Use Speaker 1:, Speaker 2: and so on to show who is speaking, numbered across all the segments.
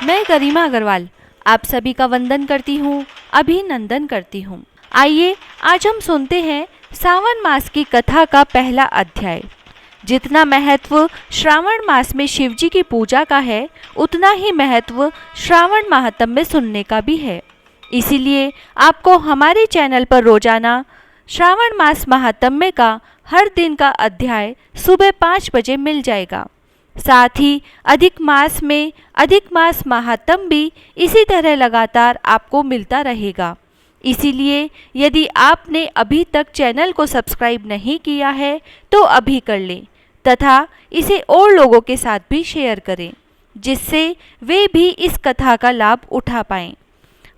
Speaker 1: मैं गरिमा अग्रवाल आप सभी का वंदन करती हूँ, अभिनंदन करती हूँ। आइए आज हम सुनते हैं सावन मास की कथा का पहला अध्याय। जितना महत्व श्रावण मास में शिवजी की पूजा का है, उतना ही महत्व श्रावण महात्म्य सुनने का भी है। इसीलिए आपको हमारे चैनल पर रोजाना श्रावण मास महात्म्य का हर दिन का अध्याय सुबह 5 बजे मिल जाएगा। साथ ही अधिक मास महात्म्य भी इसी तरह लगातार आपको मिलता रहेगा। इसीलिए यदि आपने अभी तक चैनल को सब्सक्राइब नहीं किया है तो अभी कर लें तथा इसे और लोगों के साथ भी शेयर करें, जिससे वे भी इस कथा का लाभ उठा पाएं।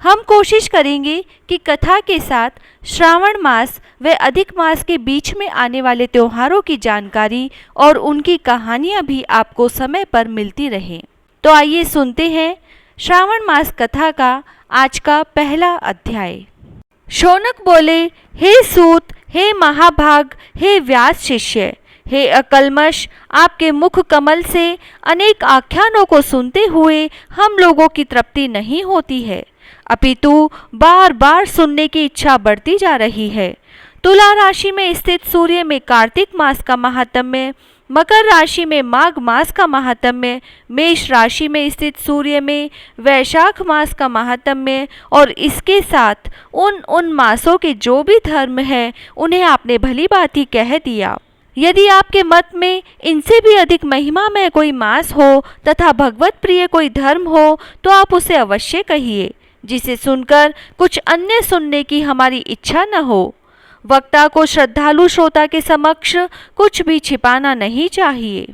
Speaker 1: हम कोशिश करेंगे कि कथा के साथ श्रावण मास व अधिक मास के बीच में आने वाले त्योहारों की जानकारी और उनकी कहानियाँ भी आपको समय पर मिलती रहें। तो आइए सुनते हैं श्रावण मास कथा का आज का पहला अध्याय। शौनक बोले, हे सूत, हे महाभाग, हे व्यास शिष्य, हे अकल्मष, आपके मुख कमल से अनेक आख्यानों को सुनते हुए हम लोगों की तृप्ति नहीं होती है, अपितु बार बार सुनने की इच्छा बढ़ती जा रही है। तुला राशि में स्थित सूर्य में कार्तिक मास का महात्म्य, मकर राशि में माघ मास का महात्म्य, मेष राशि में स्थित सूर्य में वैशाख मास का महात्म्य और इसके साथ उन मासों के जो भी धर्म है उन्हें आपने भली भांति कह दिया। यदि आपके मत में इनसे भी अधिक महिमा में कोई मास हो तथा भगवत प्रिय कोई धर्म हो तो आप उसे अवश्य कहिए, जिसे सुनकर कुछ अन्य सुनने की हमारी इच्छा न हो। वक्ता को श्रद्धालु श्रोता के समक्ष कुछ भी छिपाना नहीं चाहिए।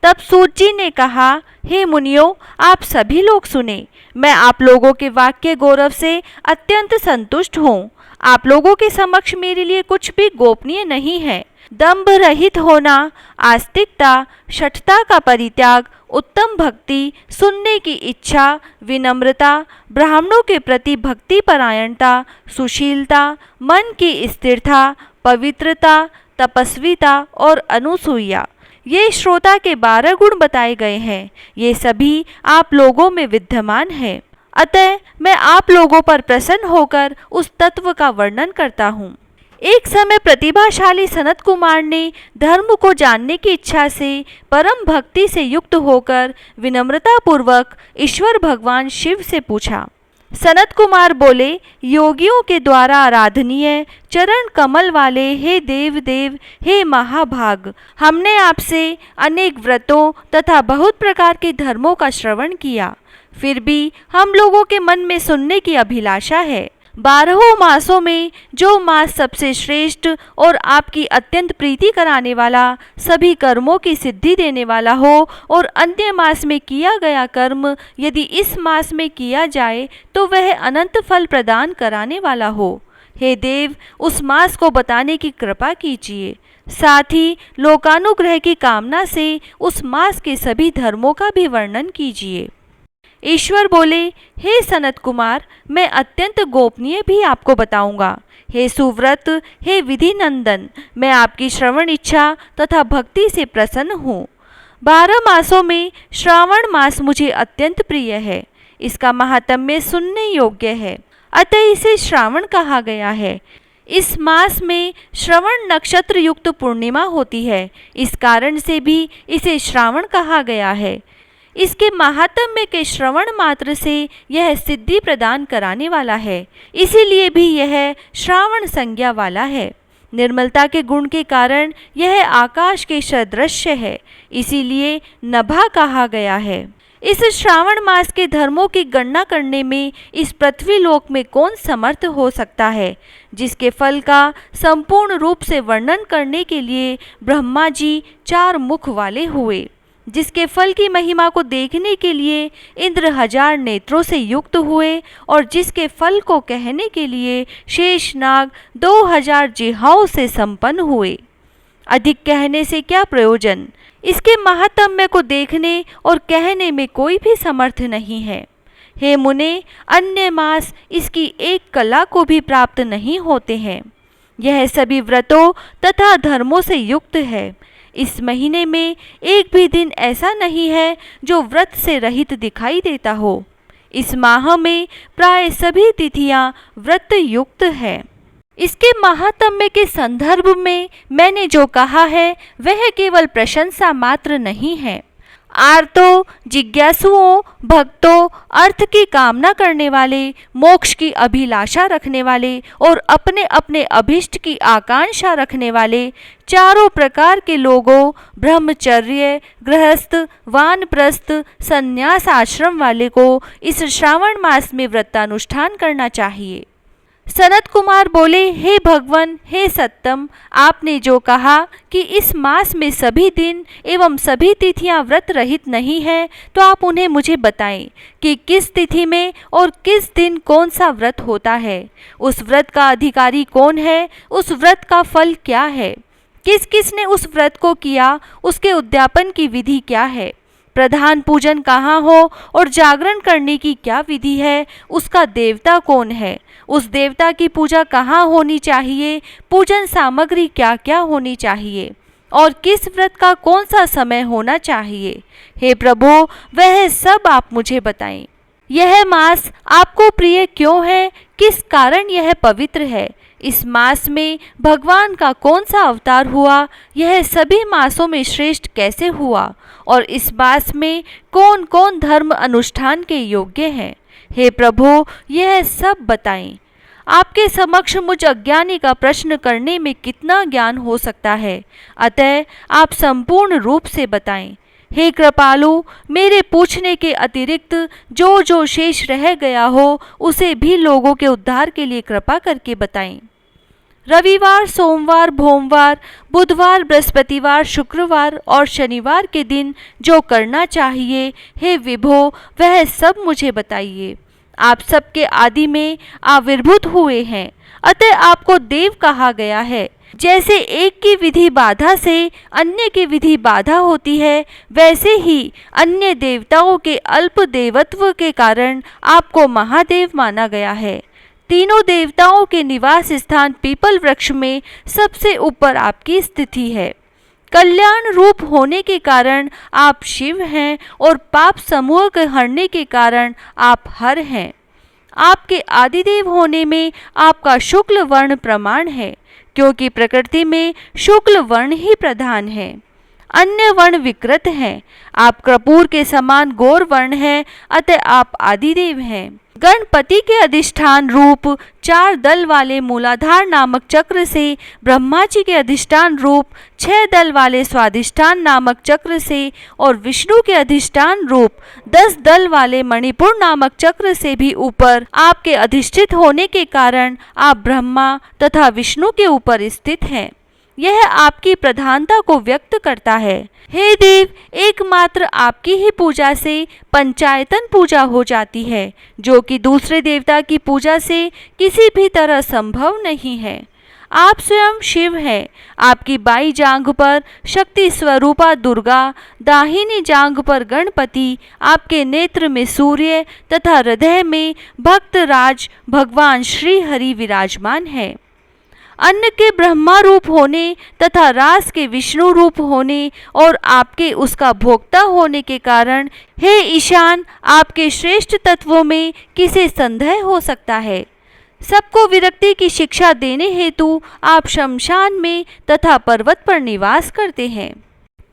Speaker 1: तब सूत जी ने कहा, हे मुनियों, आप सभी लोग सुने। मैं आप लोगों के वाक्य गौरव से अत्यंत संतुष्ट हूँ। आप लोगों के समक्ष मेरे लिए कुछ भी गोपनीय नहीं है। दंभ रहित होना, आस्तिकता, शठता का परित्याग, उत्तम भक्ति, सुनने की इच्छा, विनम्रता, ब्राह्मणों के प्रति भक्ति परायणता, सुशीलता, मन की स्थिरता, पवित्रता, तपस्विता और अनुसूया, ये श्रोता के 12 गुण बताए गए हैं। ये सभी आप लोगों में विद्यमान है। अतः मैं आप लोगों पर प्रसन्न होकर उस तत्व का वर्णन करता हूँ। एक समय प्रतिभाशाली सनत कुमार ने धर्म को जानने की इच्छा से परम भक्ति से युक्त होकर विनम्रता पूर्वक ईश्वर भगवान शिव से पूछा। सनत कुमार बोले, योगियों के द्वारा आराधनीय चरण कमल वाले हे देव देव, हे महाभाग, हमने आपसे अनेक व्रतों तथा बहुत प्रकार के धर्मों का श्रवण किया, फिर भी हम लोगों के मन में सुनने की अभिलाषा है। 12 मासों में जो मास सबसे श्रेष्ठ और आपकी अत्यंत प्रीति कराने वाला, सभी कर्मों की सिद्धि देने वाला हो और अन्य मास में किया गया कर्म यदि इस मास में किया जाए तो वह अनंत फल प्रदान कराने वाला हो, हे देव, उस मास को बताने की कृपा कीजिए। साथ ही लोकानुग्रह की कामना से उस मास के सभी धर्मों का भी वर्णन कीजिए। ईश्वर बोले, हे सनत कुमार, मैं अत्यंत गोपनीय भी आपको बताऊंगा। हे सुव्रत, हे विधि नंदन, मैं आपकी श्रवण इच्छा तथा भक्ति से प्रसन्न हूँ। 12 मासों में श्रावण मास मुझे अत्यंत प्रिय है। इसका महात्म्य सुनने योग्य है, अतः इसे श्रावण कहा गया है। इस मास में श्रवण नक्षत्र युक्त पूर्णिमा होती है, इस कारण से भी इसे श्रावण कहा गया है। इसके महात्म्य के श्रवण मात्र से यह सिद्धि प्रदान कराने वाला है, इसीलिए भी यह श्रावण संज्ञा वाला है। निर्मलता के गुण के कारण यह आकाश के सदृश्य है, इसीलिए नभा कहा गया है। इस श्रावण मास के धर्मों की गणना करने में इस पृथ्वी लोक में कौन समर्थ हो सकता है, जिसके फल का संपूर्ण रूप से वर्णन करने के लिए ब्रह्मा जी 4 मुख वाले हुए, जिसके फल की महिमा को देखने के लिए इंद्र 1000 नेत्रों से युक्त हुए और जिसके फल को कहने के लिए शेषनाग 2000 जिह्वाओं से संपन्न हुए। अधिक कहने से क्या प्रयोजन? इसके महात्म्य को देखने और कहने में कोई भी समर्थ नहीं है। हे मुने, अन्य मास इसकी एक कला को भी प्राप्त नहीं होते हैं। यह सभी व्रतों तथा धर्मों से युक्त है। इस महीने में एक भी दिन ऐसा नहीं है जो व्रत से रहित दिखाई देता हो। इस माह में प्राय सभी तिथियां व्रत युक्त है। इसके महात्म्य के संदर्भ में मैंने जो कहा है वह केवल प्रशंसा मात्र नहीं है। आर्तों, जिज्ञासुओं, भक्तों, अर्थ की कामना करने वाले, मोक्ष की अभिलाषा रखने वाले और अपने अपने अभिष्ट की आकांक्षा रखने वाले चारों प्रकार के लोगों, ब्रह्मचर्य, गृहस्थ, वानप्रस्थ, संन्यास आश्रम वाले को इस श्रावण मास में व्रतानुष्ठान करना चाहिए। सनत कुमार बोले, हे भगवान, हे सत्तम, आपने जो कहा कि इस मास में सभी दिन एवं सभी तिथियां व्रत रहित नहीं है, तो आप उन्हें मुझे बताएं कि किस तिथि में और किस दिन कौन सा व्रत होता है, उस व्रत का अधिकारी कौन है, उस व्रत का फल क्या है, किस किस ने उस व्रत को किया, उसके उद्यापन की विधि क्या है, प्रधान पूजन कहाँ हो और जागरण करने की क्या विधि है, उसका देवता कौन है, उस देवता की पूजा कहाँ होनी चाहिए, पूजन सामग्री क्या क्या होनी चाहिए और किस व्रत का कौन सा समय होना चाहिए। हे प्रभु, वह सब आप मुझे बताएं। यह मास आपको प्रिय क्यों है, किस कारण यह पवित्र है, इस मास में भगवान का कौन सा अवतार हुआ, यह सभी मासों में श्रेष्ठ कैसे हुआ और इस मास में कौन कौन धर्म अनुष्ठान के योग्य हैं। हे प्रभु, यह सब बताएं। आपके समक्ष मुझ अज्ञानी का प्रश्न करने में कितना ज्ञान हो सकता है, अतः आप संपूर्ण रूप से बताएं। हे कृपालु, मेरे पूछने के अतिरिक्त जो जो शेष रह गया हो उसे भी लोगों के उद्धार के लिए कृपा करके बताएं। रविवार, सोमवार, भोमवार, बुधवार, बृहस्पतिवार, शुक्रवार और शनिवार के दिन जो करना चाहिए, हे विभो, वह सब मुझे बताइए। आप सबके आदि में आविर्भूत हुए हैं, अतः आपको देव कहा गया है। जैसे एक की विधि बाधा से अन्य की विधि बाधा होती है, वैसे ही अन्य देवताओं के अल्प देवत्व के कारण आपको महादेव माना गया है। तीनों देवताओं के निवास स्थान पीपल वृक्ष में सबसे ऊपर आपकी स्थिति है। कल्याण रूप होने के कारण आप शिव हैं और पाप समूह के हरने के कारण आप हर हैं। आपके आदिदेव होने में आपका शुक्ल वर्ण प्रमाण है, क्योंकि प्रकृति में शुक्ल वर्ण ही प्रधान है, अन्य वर्ण विकृत हैं। आप कपूर के समान गौर वर्ण हैं, अतः आप आदिदेव हैं। गणपति के अधिष्ठान रूप 4 दल वाले मूलाधार नामक चक्र से, ब्रह्मा जी के अधिष्ठान रूप 6 दल वाले स्वाधिष्ठान नामक चक्र से और विष्णु के अधिष्ठान रूप 10 दल वाले मणिपुर नामक चक्र से भी ऊपर आपके अधिष्ठित होने के कारण आप ब्रह्मा तथा विष्णु के ऊपर स्थित हैं। यह आपकी प्रधानता को व्यक्त करता है। हे देव, एकमात्र आपकी ही पूजा से पंचायतन पूजा हो जाती है, जो कि दूसरे देवता की पूजा से किसी भी तरह संभव नहीं है। आप स्वयं शिव हैं। आपकी बाई जांघ पर शक्ति स्वरूपा दुर्गा, दाहिनी जांघ पर गणपति, आपके नेत्र में सूर्य तथा हृदय में भक्तराज भगवान श्री हरि विराजमान है। अन्न के ब्रह्मा रूप होने तथा रास के विष्णु रूप होने और आपके उसका भोक्ता होने के कारण, हे ईशान, आपके श्रेष्ठ तत्वों में किसे संदेह हो सकता है। सबको विरक्ति की शिक्षा देने हेतु आप शमशान में तथा पर्वत पर निवास करते हैं।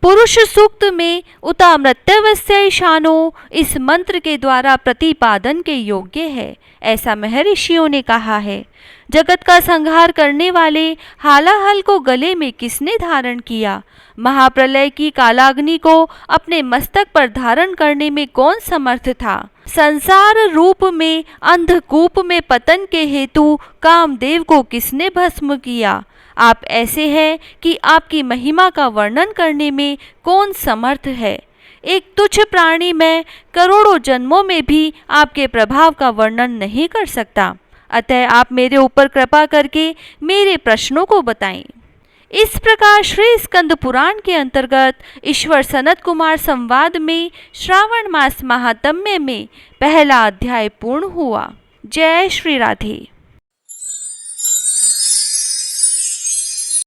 Speaker 1: पुरुष सूक्त में उतामृत्यवस्य ईशानो इस मंत्र के द्वारा प्रतिपादन के योग्य है, ऐसा महर्षियों ने कहा है। जगत का संहार करने वाले हालाहल को गले में किसने धारण किया? महाप्रलय की कालाग्नि को अपने मस्तक पर धारण करने में कौन समर्थ था? संसार रूप में अंधकूप में पतन के हेतु कामदेव को किसने भस्म किया? आप ऐसे हैं कि आपकी महिमा का वर्णन करने में कौन समर्थ है? एक तुच्छ प्राणी मैं करोड़ों जन्मों में भी आपके प्रभाव का वर्णन नहीं कर सकता, अतः आप मेरे ऊपर कृपा करके मेरे प्रश्नों को बताएं। इस प्रकार श्री स्कंद पुराण के अंतर्गत ईश्वर सनत कुमार संवाद में श्रावण मास महात्म्य में पहला अध्याय पूर्ण हुआ। जय श्री राधे।